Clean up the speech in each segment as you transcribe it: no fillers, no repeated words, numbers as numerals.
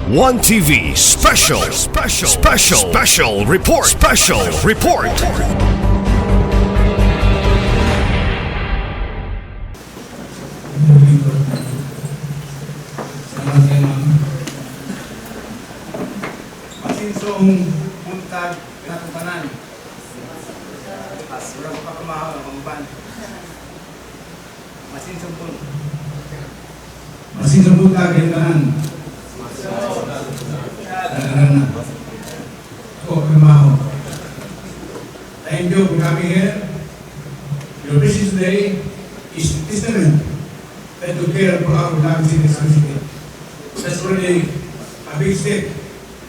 One TV special report. Salamat kayo, ma'am. Masinsong buntag pinatupanan. Wala ko pa kumahaw ng pangban. Masinsong buntag. Masinsong buntag pinatupanan. Talagang na. So, kumahaw. Thank you for coming here. Your visit today is a testament that you care for our Bataan City. That's already a big step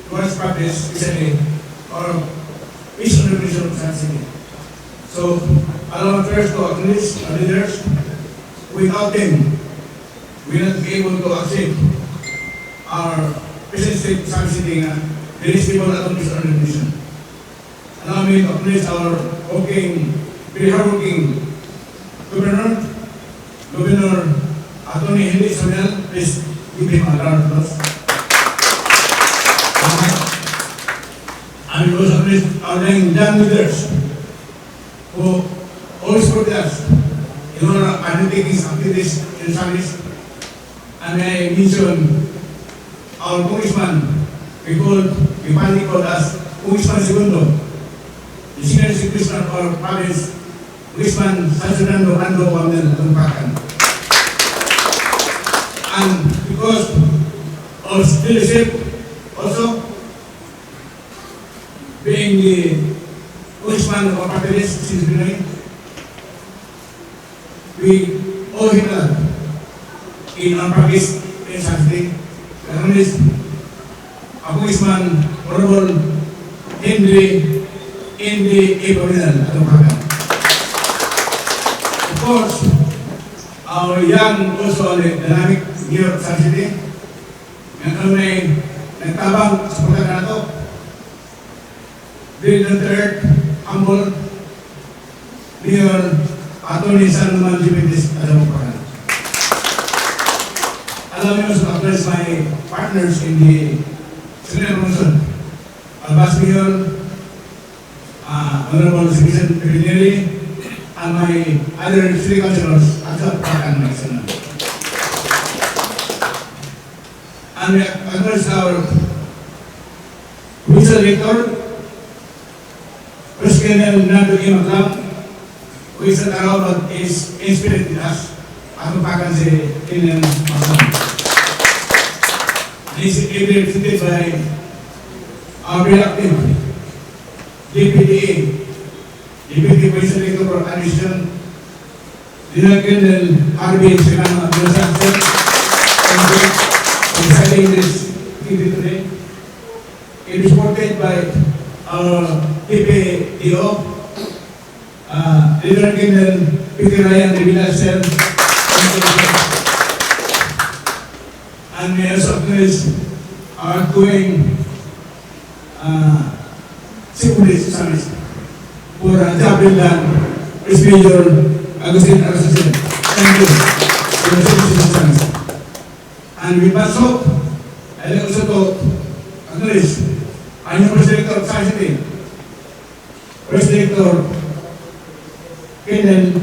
towards practice, recently, or vision revolution of Bataan City. So, allow first to acknowledge our leaders. Without them, we will not be able to achieve our present state of Bataan City na very stable at this organization. Allow me to acknowledge our very hardworking Governor Attorney Henry Samuel. Please give him a round of applause. And we also acknowledge our young leaders who always support us in all our undertakings, activities, and service. And I mention our Congressman, we finally called us Congressman Segundo, the senior secretary of our province, Congressman San Fernando Ando Wamel Tumpakan. And because of leadership, also being the Congressman of our province since Pinoy, we owe him a lot in our practice in Saturday. And is a Congressman Honorable Henry A. Paminal Tumpakan. Of course, our young, also dynamic Mayor of San City, ang kami nagtabang sa pagkakana ito, very down-to-earth, humble, Mayor Attorney San Roman Jimenez Adamupakan. Allow me also to address my partners in the Senate Council, our Vice Mayor, Honorable Citizen Perinelli, and my other city councilors at the park and my son. And we acknowledge our Provincial Director, First Colonel Nando E. Maclam, who is at around what is inspired in us at the park and si Colonel Maclam. And is represented by our very active DPDA, Deputy Provincial Director for Administration, Lieutenant Colonel R.B. Serrano Abdul-Sanchez, for deciding this activity today. It is supported by our TPDO, Lieutenant Colonel Peter Ryan Revilla Sir, and we also acknowledge our outgoing security service for Jabilan, Vice Mayor Agustin Arasusin. Thank you for the service. And we must hope, and also to acknowledge our new President of San City, President Lieutenant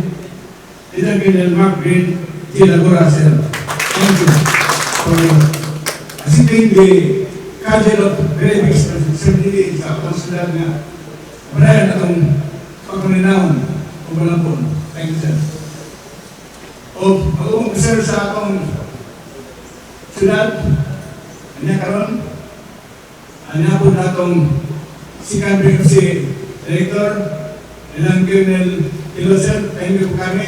Colonel Mark Green, G. Lagora Sir. Thank you for assisting the Council of very big responsibility sa pagkasunod nga marayan na itong pagkaninahon o malampon. Thank you, sir. O mag-umpisa sa atong syudad, anya karon, anya po na itong second PFC Director, ilang Colonel Iloser, thank you po kami.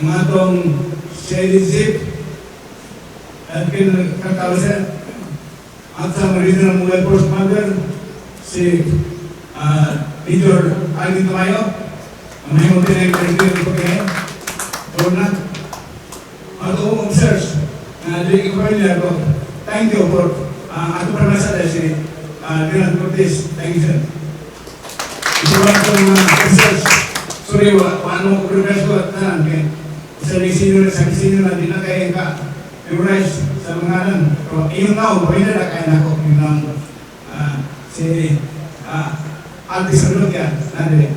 Ang atong CIDC, at kinakatawasan at sa Regional Mobile Force Commander si Major Alvin Tamayo, ang may mga pinag-record ko kayo doon na at officers na hindi ko pamilya ko. Thank you for ato pranasa dahil si Lieutenant Cortez. Thank you, sir. Ito ba itong officers, sorry, ano ko prepare ko at tanan kaya isa ni senior na di na kaya ka memorize sa mga nan. Pero yung now, pwede na kaya na ako yung si Altis Arnotia, nandun,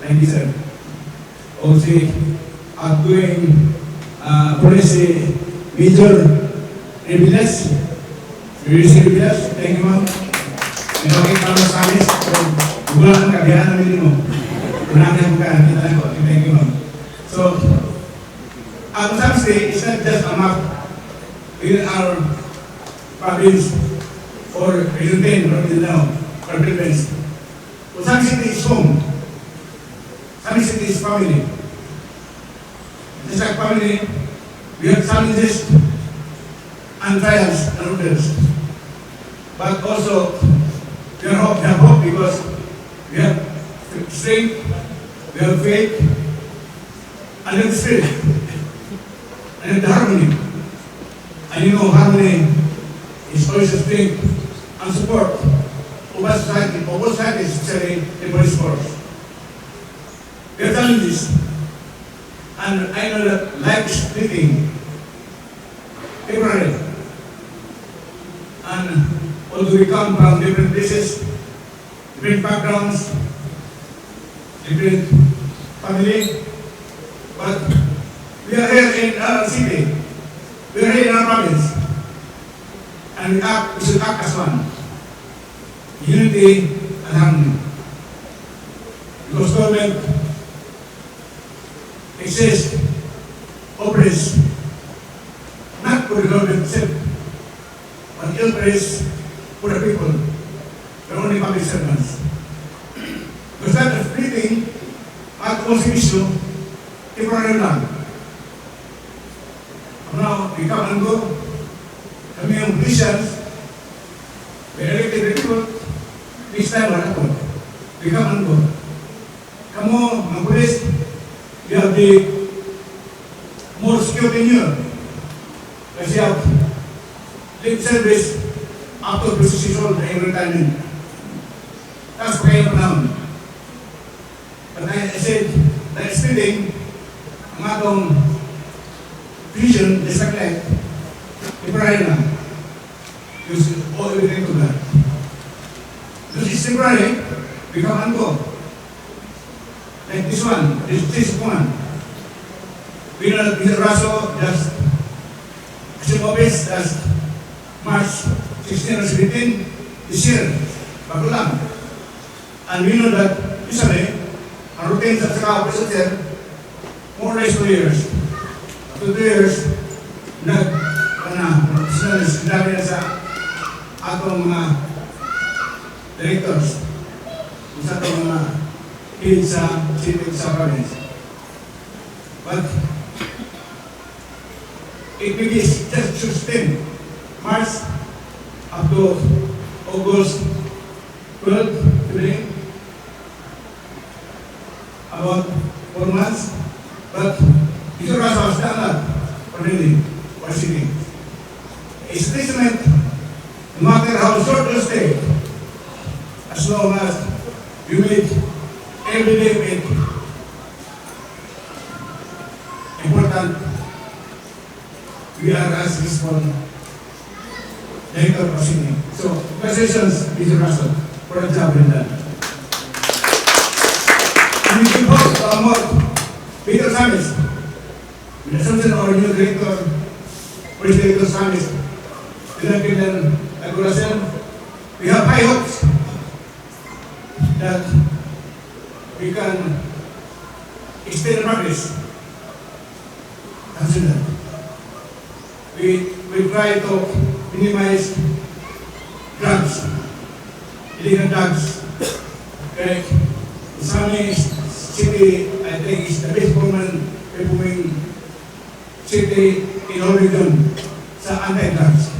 thank you sir. O si outgoing police Major Rebilas, thank you ma'am. Minokit Carlos Salis, gugulang ang kabihan namin mo. Gugulang ang kabihan ko, thank you ma'am. So, Usam City is not just a map within our province or region or Mindanao or Philippines. Usam City is home. Usam City is family. Just like family, we have challenges and trials and hurdles. But also, we have hope because we have strength, we have faith, and we have spirit, and we have the harmony. And you know, harmony is always a strength and support of our society, of all societies, especially the police force. We have challenges, and I know that life is fleeting, temporary. And although we come from different places, different backgrounds, different family, but we are here in our city, we are here in our province, and we should act as one. Unity and harmony. Because government exists, operates, not for the government itself, but it operates for the people. We're only public servants. Because that is fleeting at all issue, temporary lang. Now, we come and go. Kami yung politicians, we elected people, this time wala po. We come and go. Kamu, mga police, you have the more secure tenure. Kasi you have late service after position and retirement. That's why I'm now. But I said, that speeding, ang atong vision is like temporary na. You owe everything to that. Because it's temporary, we come and go. Like this one, this one. We know that Mr. Raso just assumed office last March 16 or 17 this year. Bago lang. And we know that usually, ang routine sa officer, more or less 2 years. After 2 years, sinabi na sa atong mga directors, sa atong mga heads sa city sa province. But it begins just 16 March up to August 12, today, about 4 months. But ito rasa was done that already for city. A statement, no matter how short you stay, as long as you meet every day with important, we are as respond director of city. So, congratulations, Mr. Russell, for the job in that. And we give hope to our Peter Samis, with the assumption of our new director, Police Director Samis, Pinagpilan Agurasan, we have high hopes that we can extend progress. Consider that. We try to minimize drugs, illegal drugs. Okay. Sami City, I think, is the best performing city in all region sa anti-drugs.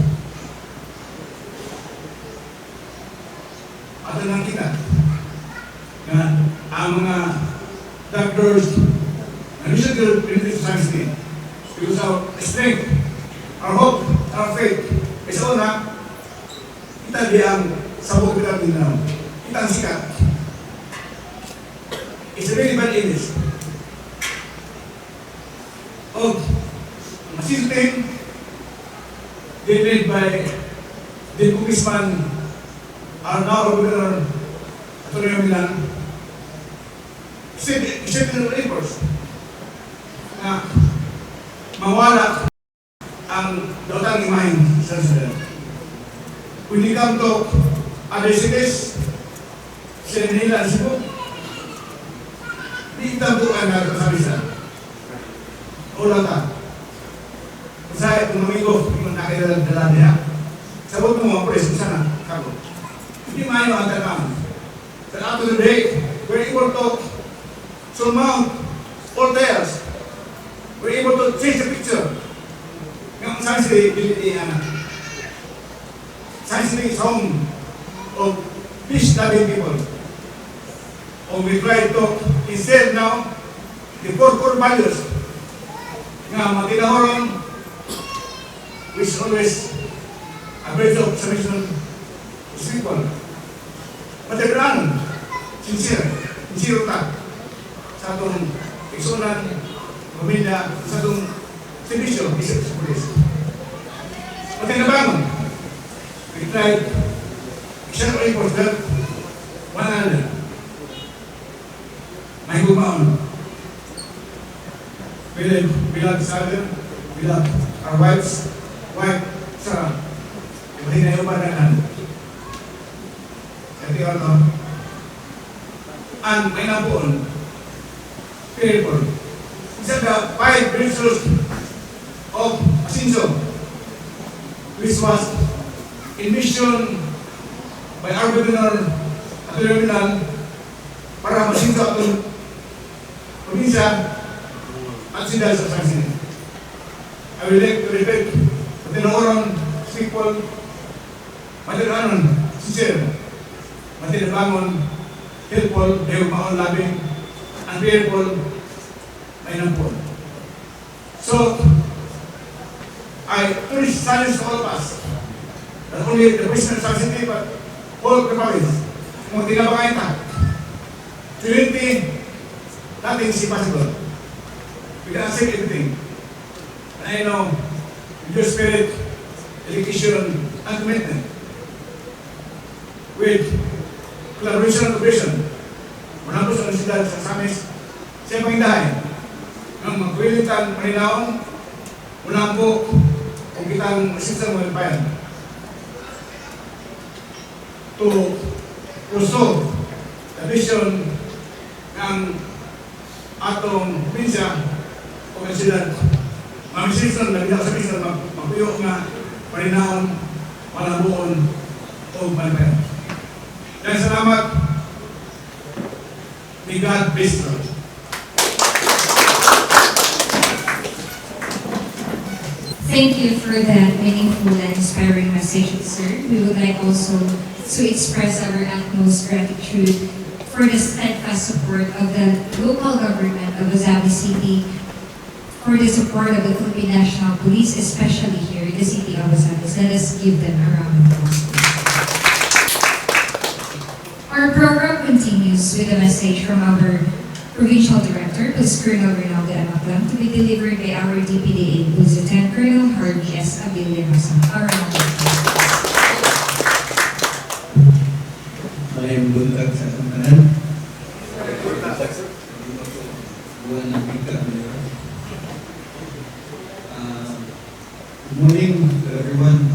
At lang kita na ang mga doctors na mission to benefit society because our strength, our hope, our faith is una, kita di ang sabog kita Mindanao. Kita ang sikat. It's a very bad image. O, masisting, led by the Congressman Arnao Governor Antonio Milan, except in the reports na mawala ang dautang imahin sa Israel. When you come to other cities, sa Manila, Cebu, di tabuan na sabi sa ulang ka. Saya kung domingo, yung nakilala niya, sabot mo mga pres, sana kako. Hindi mayo ang tanang. But after the day, we're able to surmount all theirs. We're able to change the picture. Yung science is home of peace-loving people. Or we try to instead now the four core values nga matinahoron, which is always a bridge of submission to people. Matagran, sincere ta sa atong iksunan, pamilya, sa atong servisyo, isip sa pulis. Matinabangon, we tried external reports that one another. May gumaon. We love each other, we love our wives, sa hindi na yung bananan. Kasi ano, and may nabuon, people, isa the 5 principles of Asinso, which was in mission by our governor at Milan para masinto atong probinsya at sila sa Sansin. I would like to repeat matinahoron, people, matinahoron, sincere, matinabangon, helpful, maon labing, and fearful, may nampun. So, I urge silence to all of us, not only the Christian society, but all the province. Kung tinabangan ta, unity, nothing is impossible. We can accept everything. And I know, in your spirit, dedication, and commitment, with collaboration and cooperation, manapos ang sila sa Samis, sa pangindahan, ng magwilitan, maninaon, unang po, kung kitang masisang mga bayan, to pursue the vision ng atong probinsya o kansilad. Mga misisyon na binaw sa misyon, magpuyo nga paninaon, malabuon, o panabayan. Dahil salamat, may God bless you. Thank you for that meaningful and inspiring message, sir. We would like also to express our utmost gratitude for the steadfast support of the local government of Azabi City, for the support of the Philippine National Police, especially here in the city of Azabi. Let us give them a round of applause. Our program continues with a message from our Provincial Director, who's Colonel Rinaldo Amaclam, to be delivered by our DPDA, who's Lieutenant Colonel Harvey S. Abilia-Rosa. Our round of applause. Malayang buntag sa kamanan. Buwan ng pika. Good morning to everyone.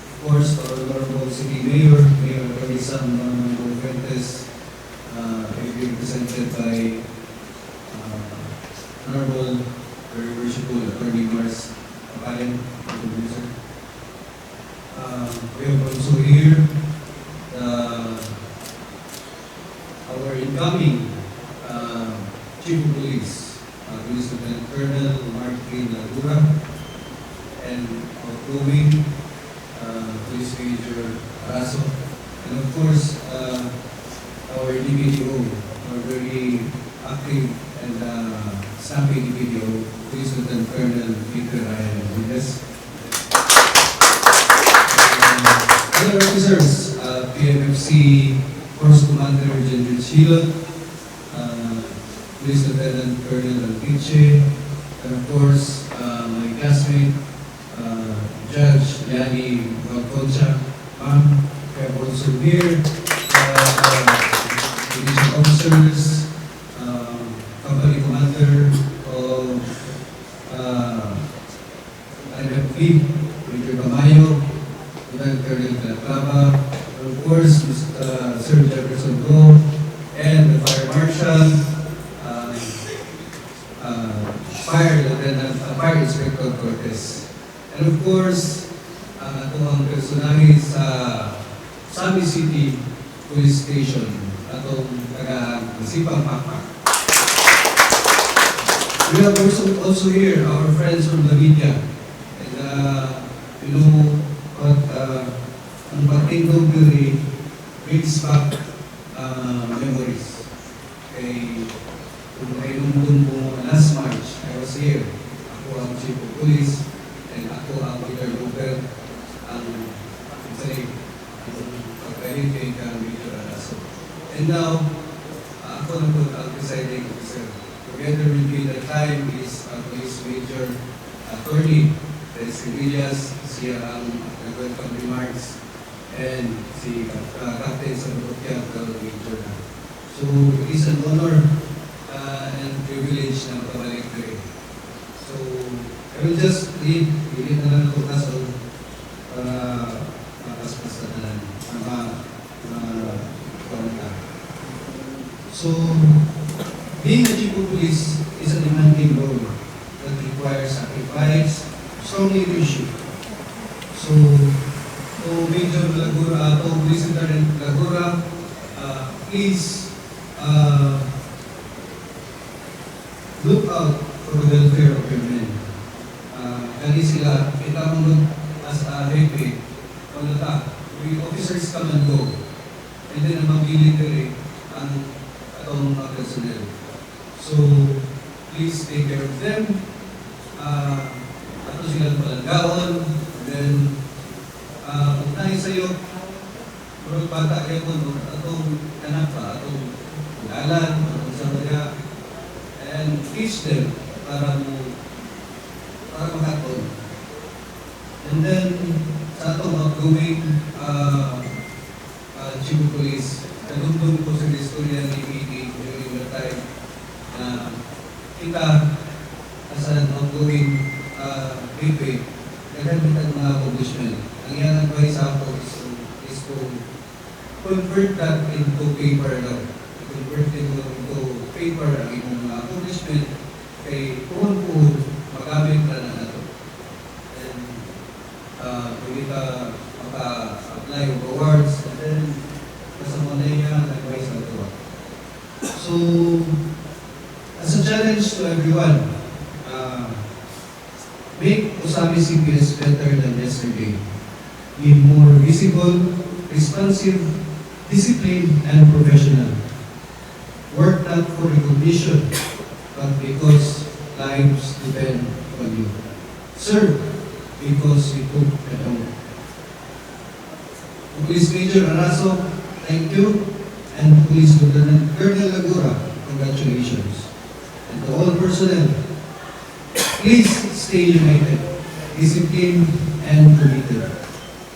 Of course, our Honorable City Mayor, Mayor Carissa Manolo Fuentes, represented by Honorable, very worshipful Attorney Mars Kapalin, producer. We have also here our incoming Chief of Police, Police Lieutenant Colonel Martin Lagura, and outgoing Police Major Araso, and of course our DPDO, our very active and snappy DPDO, Police Lieutenant Colonel Victor Ryan Rodriguez. Other officers, PMFC Force Commander General Sheila, Police Lieutenant Colonel Alpiche, and of course, my classmate, Judge Yani Valconcha, ma'am, we have also here, division officers, company commander of IFP, Major Camayo, Lieutenant Colonel Calatrava, and of course, Mr. Sir Jefferson Go, and the Fire Marshal, Fire Inspector Cortez. And of course, ito ang personahe sa Sami City Police Station, atong taga-Sipang Pakpak. We have also here our friends from the media. And you know what, ang Batinggo Bureau brings back memories. Kung kayo nung last March, I was here. Ako ang Chief of Police, and ako ang Major Loper, ang pagkahitin ka Major Alaso. And now, ako na po ang presiding officer. Together with me that time is Police Major Attorney Res Villas, siya ang welcome remarks, and si Captain Sandokia, Major na. So, it is an honor and privilege na makabalik rin. So, I will just read na lang ito kaso para makaspas na mga So, being a chief of police is a demanding role that requires sacrifice, strong leadership. So, Major Lagura, Police Lieutenant Lagura, please look out for the welfare of your men. Kani sila, kita mo as a hepe, wala we officers come and go. And then ang military, ang atong mga personnel. So, please take care of them. Ato silang palanggaon. Then, kung tayo sa'yo, puro bata kayo mo, atong anak pa, atong pag-alan, atong sabaya, and teach them para makaton. And then, sa atong outgoing Chief of Police, nagundong po sa istorya ni Vicky during the time na kita as an outgoing VP, nagkakita mga accomplishment. Ang yan ang advice ako is to convert that into paper daw. Convert into paper ang inyong mga accomplishment kay kung magamit na nato. And pwede ka maka-apply of awards and then kasama na niya advice na ito. So, as a challenge to everyone, make Usami CPS better than yesterday. Be more visible, responsive, disciplined, and professional. Work not for recognition, but because lives depend on you. Serve because you took an oath. Police Major Araso, thank you. And Police Lieutenant Colonel Lagura, congratulations. And to all personnel, please stay united, disciplined, and committed.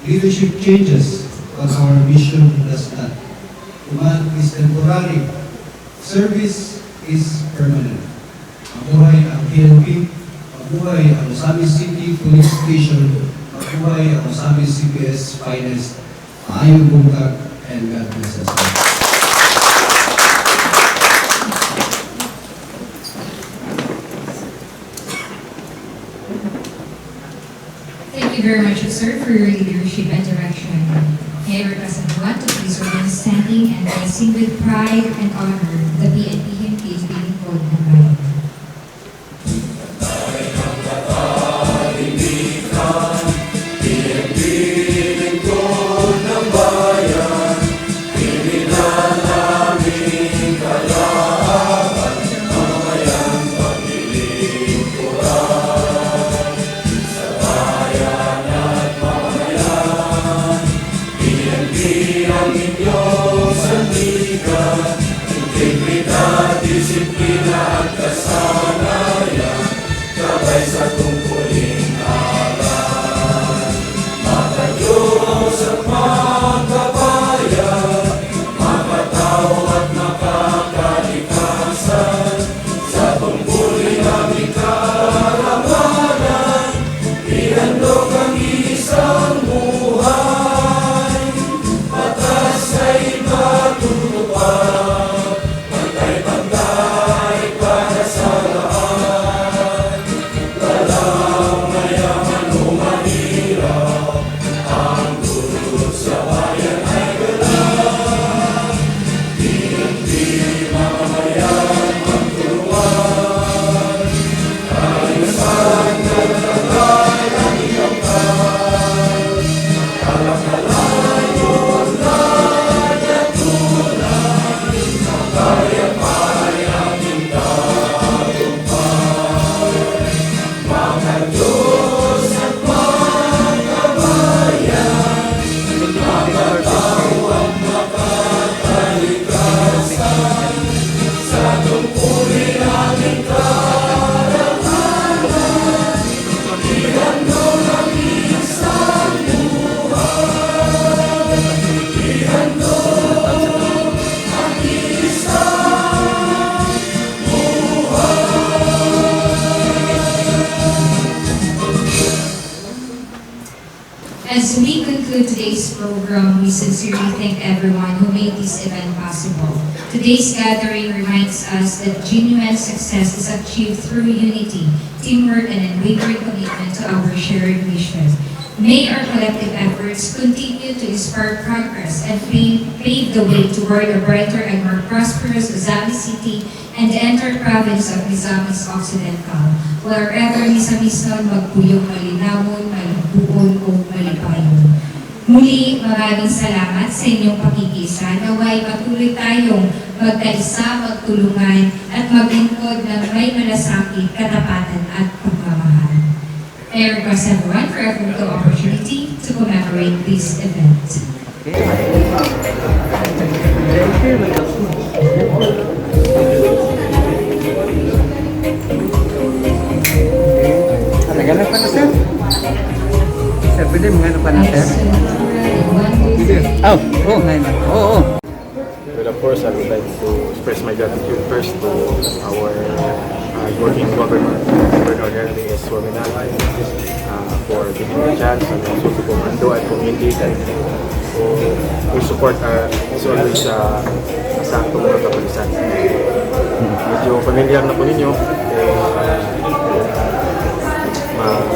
Leadership changes, but our mission does not. Command is temporary. Service is permanent. Mabuhay ang PNP, mabuhay ang Usami City Police Station, mabuhay ang Usami CPS Finest. Maayong buntag, and God bless us all. Thank you very much, sir, for your leadership and direction. May I request everyone to please remain standing and sing with pride and honor the PNP hymn is being called and by. Ang inyong sandigan, integridad. As we conclude today's program, we sincerely thank everyone who made this event possible. Today's gathering reminds us that genuine success is achieved through unity, teamwork, and unwavering commitment to our shared mission. May our collective efforts continue to inspire progress and pave the way toward a brighter and more prosperous Misamis City and the entire province of Misamis Occidental. Wherever Misamis nun magpuyong malinamon, malbuon o malipayon. Muli, maraming salamat sa inyong pakikisa. Naway patuloy tayong magkaisa, magtulungan at maglingkod ng may malasakit, katapatan at pagmamahal. I request everyone for a photo opportunity to commemorate this event. Naghanap pa na, sir? Sir, pwede maghanap pa na, sir? Oh, ngayon. Oo. Well, of course, I would like to express my gratitude first to our working governor, Governor Henry S. Suaminan, for giving me a chance, and also to Komando at Community that who support is always sa aktong mga kapulisan. Medyo familiar na po ninyo,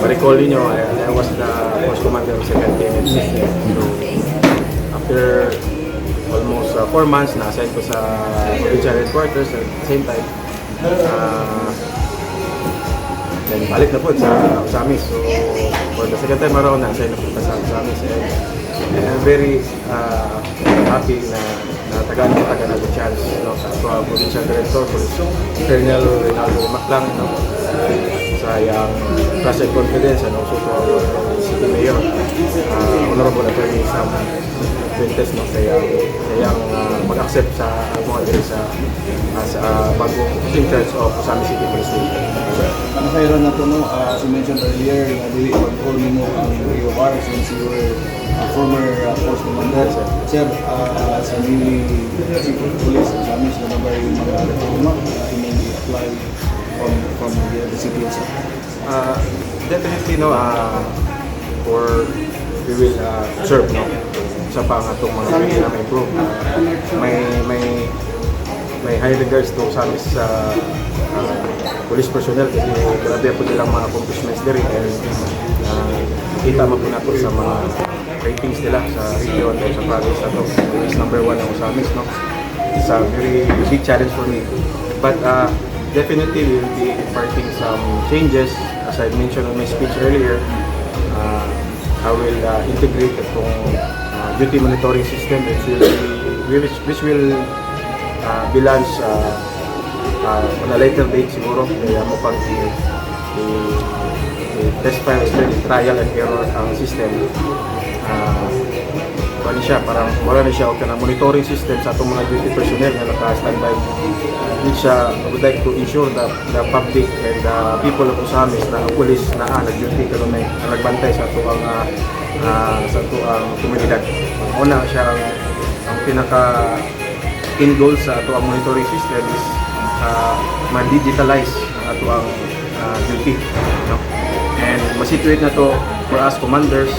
ma-recall ninyo, I was the Force Commander of 2nd PNH. So, after almost 4 months, na-assign ko sa provincial headquarters at the same time, then balik na po sa Usamis. So, for the second time around, na-assign na po sa Usamis. And I'm very happy na tagaan the chance, sa provincial director, Colonel Reynaldo Maclang, sa iyang trust and confidence, and also to our city mayor, Honorable Attorney Sam Fuentes, sa iyang mag-accept sa mga diri sa bagong in charge of Usamis City Police Station. Nakailan na po, as you mentioned earlier, na dili control mo ang AOR since you were a former force commander. Sir, sa newly chief of police, sa amin sila ba yung mga reforma na i-apply from the city itself? Definitely, for we will observe, sa pang atong mga pwede na ma-improve. May high regards to Usamis police personnel kasi grabe po nilang mga accomplishments diri, and kita mo po nato sa mga ratings nila sa region o sa province na to. It's number 1 ang Usamis, It's a very big challenge for me. But definitely we will be imparting some changes. As I mentioned in my speech earlier, I will integrate itong duty monitoring system which will be launched on a later date siguro. Kaya mo pag test file, trial and error ang system. Ano siya, parang wala na siya o na monitoring system sa itong mga duty personnel na naka-standby, which I would like to ensure that the public and the people of Usamis na ang police na nag-duty karon na nagbantay sa ito ang komunidad. Una siya ang pinaka end goal sa ito ang monitoring system is ma-digitalize ang ito ang duty, and ma-situate na to for us commanders,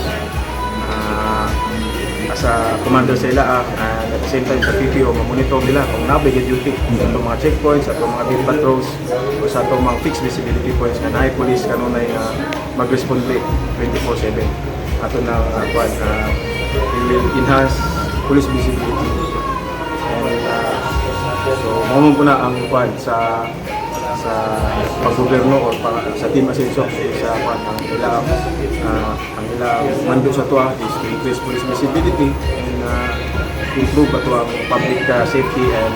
as a commander sa ila, and at the same time sa PPO, ma-monitor nila kung nabigay duty sa itong mga checkpoints, sa itong mga beat patrols, o sa itong mga fixed visibility points na naay police kanunay mag-responde 24/7. Ato na we will enhance police visibility, and so mamon po na ang sa paggoberno o sa team ascension sa ang ilang mando sa tuwa is to increase police visibility and improve ato ang public safety and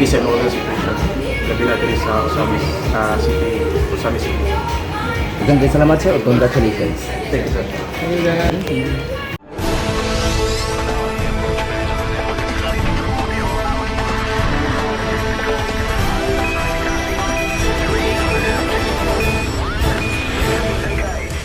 peace and order situation labi na diri sa Usamis City. Salamat, sir. Congratulations. Thank you, sir.